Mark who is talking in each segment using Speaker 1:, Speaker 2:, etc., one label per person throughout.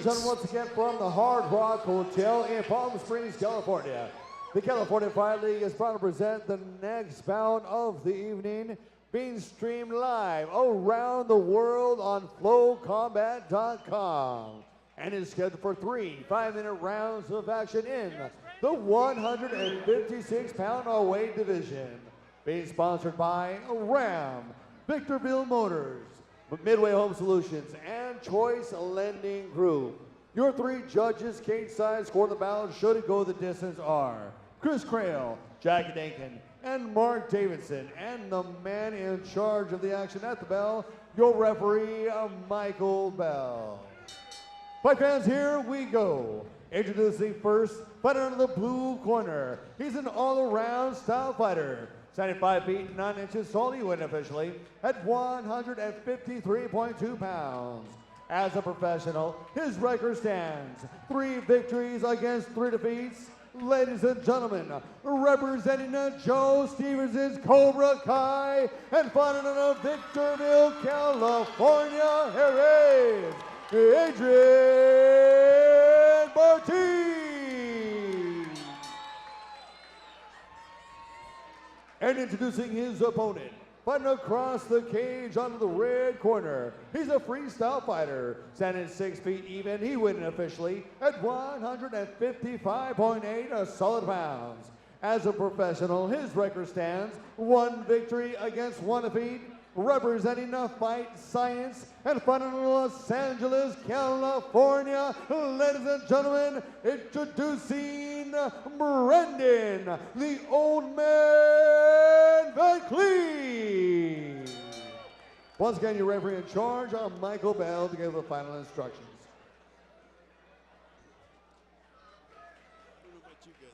Speaker 1: gentlemen, once again from the Hard Rock Hotel in Palm Springs, California. The California Fight League is proud to present the next bout of the evening, being streamed live around the world on flowcombat.com. And is scheduled for 3 5-minute rounds of action in the 156-pound weight division. Being sponsored by Ram, Victorville Motors, Midway Home Solutions, and Choice Lending Group. Your 3 judges, cage side, score the bout, should it go the distance, are Chris Crail, Jackie Dankin, and Mark Davidson. And the man in charge of the action at the bell, your referee, Michael Bell. Fight fans, here we go. Introducing first, fighter in the blue corner. He's an all-around style fighter. Standing 5 feet 9 inches tall, he win officially at 153.2 pounds. As a professional, his record stands 3 victories against 3 defeats. Ladies and gentlemen, representing Joe Stevenson's Cobra Kai and fighting out of Victorville, California, here is Adrian Bartee. And introducing his opponent, fighting across the cage onto the red corner. He's a freestyle fighter, standing 6 feet even. He winning officially at 155.8 solid pounds. As a professional, his record stands 1 victory against 1 defeat. Representing Fight Science and fighting in Los Angeles, California, ladies and gentlemen, introducing Brendan, the old man Vancleave. Once again, your referee in charge, Michael Bell, to give the final instructions.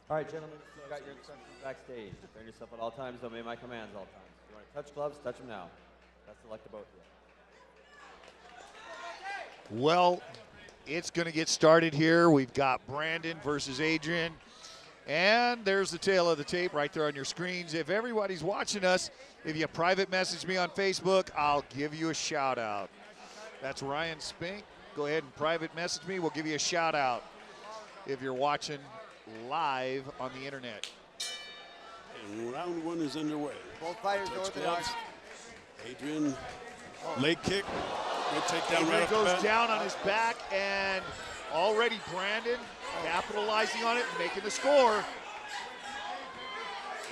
Speaker 2: All right, gentlemen, you got your instructions backstage. Defend yourself at all times, obey my commands all times. If you want to touch gloves, touch them now. That's select both of you.
Speaker 3: Well, it's going to get started here. We've got Brandon versus Adrian. And there's the tail of the tape right there on your screens. If everybody's watching us, if you private message me on Facebook, I'll give you a shout out. That's Ryan Spink. Go ahead and private message me. We'll give you a shout out if you're watching live on the internet.
Speaker 4: And round 1 is underway.
Speaker 5: Both fighters orthodox.
Speaker 4: Adrian, leg kick, good takedown right off the
Speaker 3: goes
Speaker 4: bat.
Speaker 3: down on his back, and already Brandon capitalizing on it and making the score.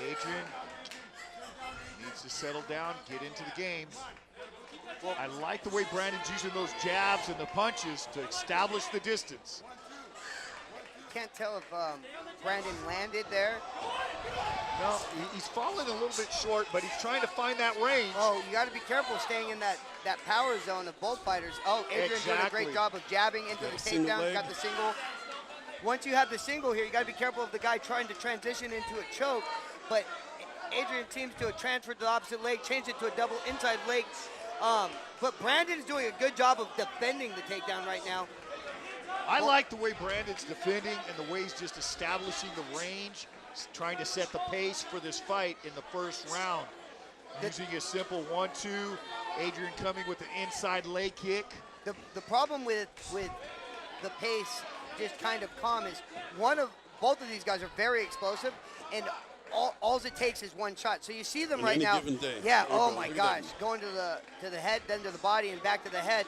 Speaker 3: Adrian needs to settle down, get into the game. I like the way Brandon's using those jabs and the punches to establish the distance.
Speaker 5: Can't tell if Brandon landed there.
Speaker 3: No, he's falling a little bit short, but he's trying to find that range.
Speaker 5: Oh, you got to be careful staying in that power zone of both fighters. Oh, Adrian's doing a great job of jabbing into the takedown. Got the single. Once you have the single here, you got to be careful of the guy trying to transition into a choke. But Adrian seems to have transferred to the opposite leg, changed it to a double inside leg. But Brandon's doing a good job of defending the takedown right now.
Speaker 3: I like the way Brandon's defending and the way he's just establishing the range, trying to set the pace for this fight in the first round. Using a simple 1-2, Adrian coming with an inside leg kick.
Speaker 5: The problem with the pace just kind of calm is both of these guys are very explosive, and all it takes is 1 shot. So you see them right now. Yeah, oh my gosh, going to the head, then to the body, and back to the head.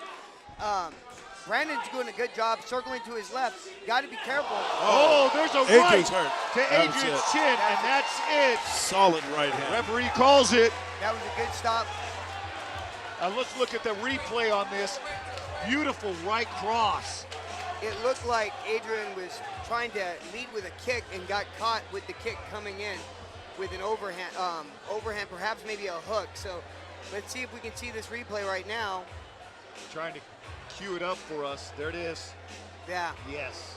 Speaker 5: Brandon's doing a good job circling to his left. Got to be careful.
Speaker 3: Oh, there's a right to Adrian's chin, and that's it.
Speaker 4: Solid right hand.
Speaker 3: Referee calls it.
Speaker 5: That was a good stop.
Speaker 3: Let's look at the replay on this. Beautiful right cross.
Speaker 5: It looked like Adrian was trying to lead with a kick and got caught with the kick coming in with an overhand, perhaps maybe a hook. So let's see if we can see this replay right now.
Speaker 3: Trying to cue it up for us. There it is.
Speaker 5: Yeah.
Speaker 3: Yes.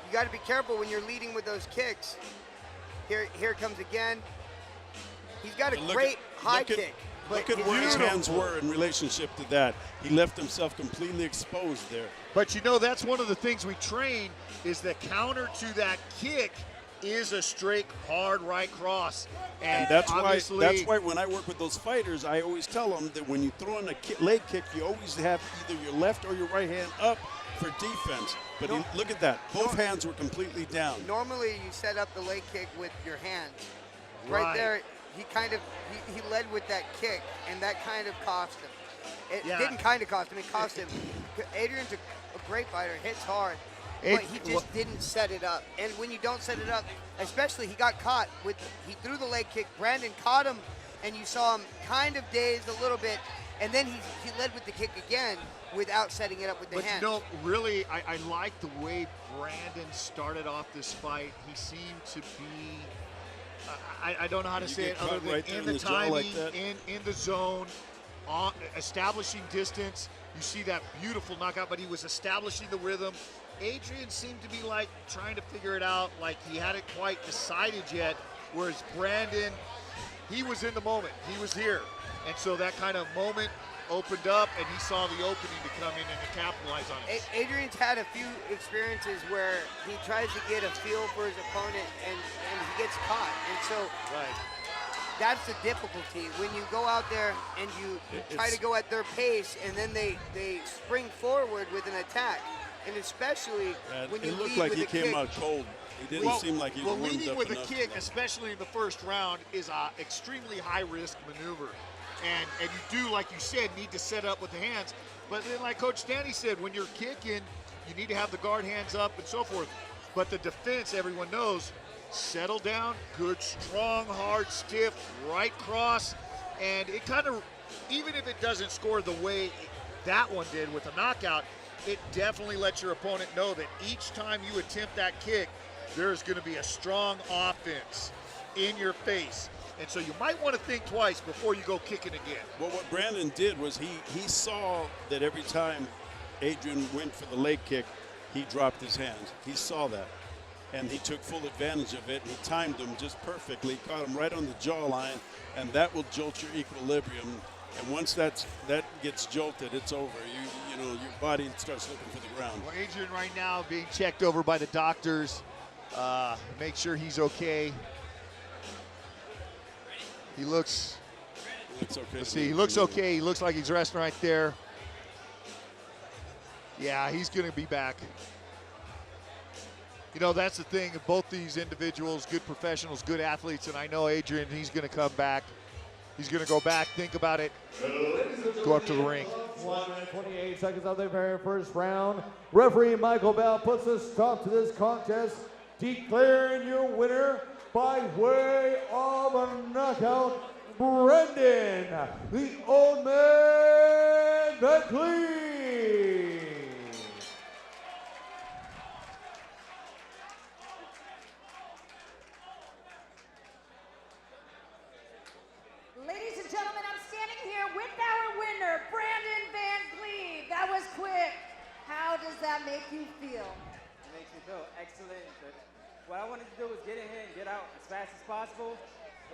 Speaker 5: You got to be careful when you're leading with those kicks. Here it comes again. He's got a great high kick.
Speaker 4: Look at where his hands were in relationship to that. He left himself completely exposed there.
Speaker 3: But you know, that's one of the things we train is the counter to that kick is a straight, hard right cross.
Speaker 4: And that's why when I work with those fighters, I always tell them that when you throw in a leg kick, you always have either your left or your right hand up for defense. But look at that. Both hands were completely down.
Speaker 5: Normally, you set up the leg kick with your hands. Right there, he kind of he led with that kick, and that kind of cost him. It didn't kind of cost him. It cost him. Adrian's a great fighter, hits hard, but he just didn't set it up. And when you don't set it up, especially he got caught with, he threw the leg kick. Brandon caught him, and you saw him kind of dazed a little bit, and then he led with the kick again without setting it up with the hand.
Speaker 3: But you know, really, I like the way Brandon started off this fight. He seemed to be, I don't know how to say it other than
Speaker 4: right
Speaker 3: in the timing, like in the zone, establishing distance. You see that beautiful knockout, but he was establishing the rhythm. Adrian seemed to be like trying to figure it out, like he hadn't quite decided yet, whereas Brandon, he was in the moment. He was here. And so that kind of moment opened up, and he saw the opening to come in and to capitalize on it.
Speaker 5: Adrian's had a few experiences where he tries to get a feel for his opponent, and he gets caught. And so that's the difficulty. When you go out there and you try to go at their pace, and then they spring forward with an attack, and especially when you lead
Speaker 4: like
Speaker 5: with
Speaker 4: he
Speaker 5: a
Speaker 4: came
Speaker 5: kick.
Speaker 4: out cold. He didn't seem like he was warmed
Speaker 3: leading
Speaker 4: up
Speaker 3: with a
Speaker 4: enough
Speaker 3: kick,
Speaker 4: tonight.
Speaker 3: especially in the first round, is an extremely high-risk maneuver. And you do, like you said, need to set up with the hands. But then, like Coach Danny said, when you're kicking, you need to have the guard hands up and so forth. But the defense, everyone knows, settle down, good, strong, hard, stiff, right cross. And it kind of, even if it doesn't score the way that one did with a knockout, it definitely lets your opponent know that each time you attempt that kick, there's going to be a strong offense in your face. And so you might want to think twice before you go kicking again.
Speaker 4: Well, what Brandon did was he saw that every time Adrian went for the leg kick, he dropped his hands. He saw that, and he took full advantage of it, and he timed him just perfectly, caught him right on the jawline, and that will jolt your equilibrium. And once that gets jolted, it's over. You know, your body starts looking for the ground.
Speaker 3: Well, Adrian right now being checked over by the doctors. Make sure he's okay. He looks
Speaker 4: okay.
Speaker 3: Let's see, he looks okay. He looks like he's resting right there. Yeah, he's going to be back. You know, that's the thing of both these individuals, good professionals, good athletes, and I know Adrian, he's going to come back. He's going to go back, think about it, go up to the ring.
Speaker 1: 1 minute 28 seconds of the very first round. Referee Michael Bell puts a stop to this contest, declaring your winner by way of a knockout, Brendan, the old man Vancleave.
Speaker 6: Ladies and gentlemen, I'm standing here with our winner, Brandon Vancleave. That was quick. How does that make you feel?
Speaker 7: It makes me feel excellent. What I wanted to do was get in here and get out as fast as possible.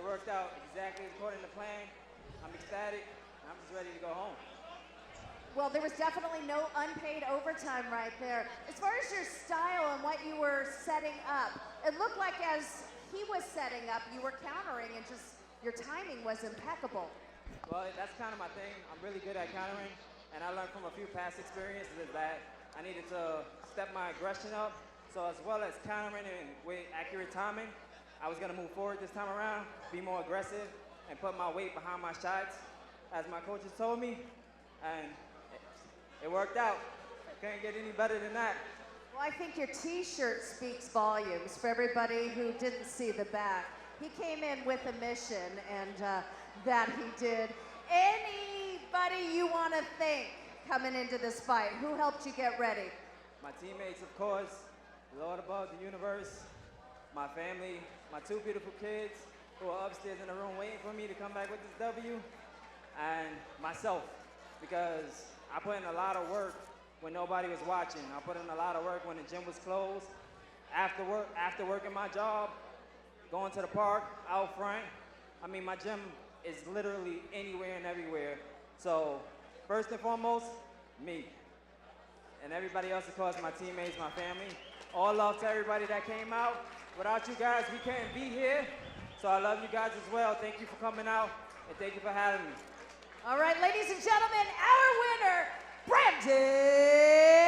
Speaker 7: It worked out exactly according to plan. I'm ecstatic. I'm just ready to go home.
Speaker 6: Well, there was definitely no unpaid overtime right there. As far as your style and what you were setting up, it looked like as he was setting up, you were countering and just your timing was impeccable.
Speaker 7: Well, that's kind of my thing. I'm really good at countering, and I learned from a few past experiences that I needed to step my aggression up. So as well as countering and with accurate timing, I was gonna move forward this time around, be more aggressive, and put my weight behind my shots, as my coaches told me, and it worked out. Couldn't get any better than that.
Speaker 6: Well, I think your t-shirt speaks volumes for everybody who didn't see the back. He came in with a mission, and that he did. Anybody you want to thank coming into this fight? Who helped you get ready?
Speaker 7: My teammates, of course, the Lord above, the universe, my family, my two beautiful kids who are upstairs in the room waiting for me to come back with this W, and myself, because I put in a lot of work when nobody was watching. I put in a lot of work when the gym was closed, after working my job, going to the park, out front. I mean, my gym is literally anywhere and everywhere. So, first and foremost, me. And everybody else, of course, my teammates, my family. All love to everybody that came out. Without you guys, we couldn't be here. So I love you guys as well. Thank you for coming out, and thank you for having me.
Speaker 6: All right, ladies and gentlemen, our winner, Brandon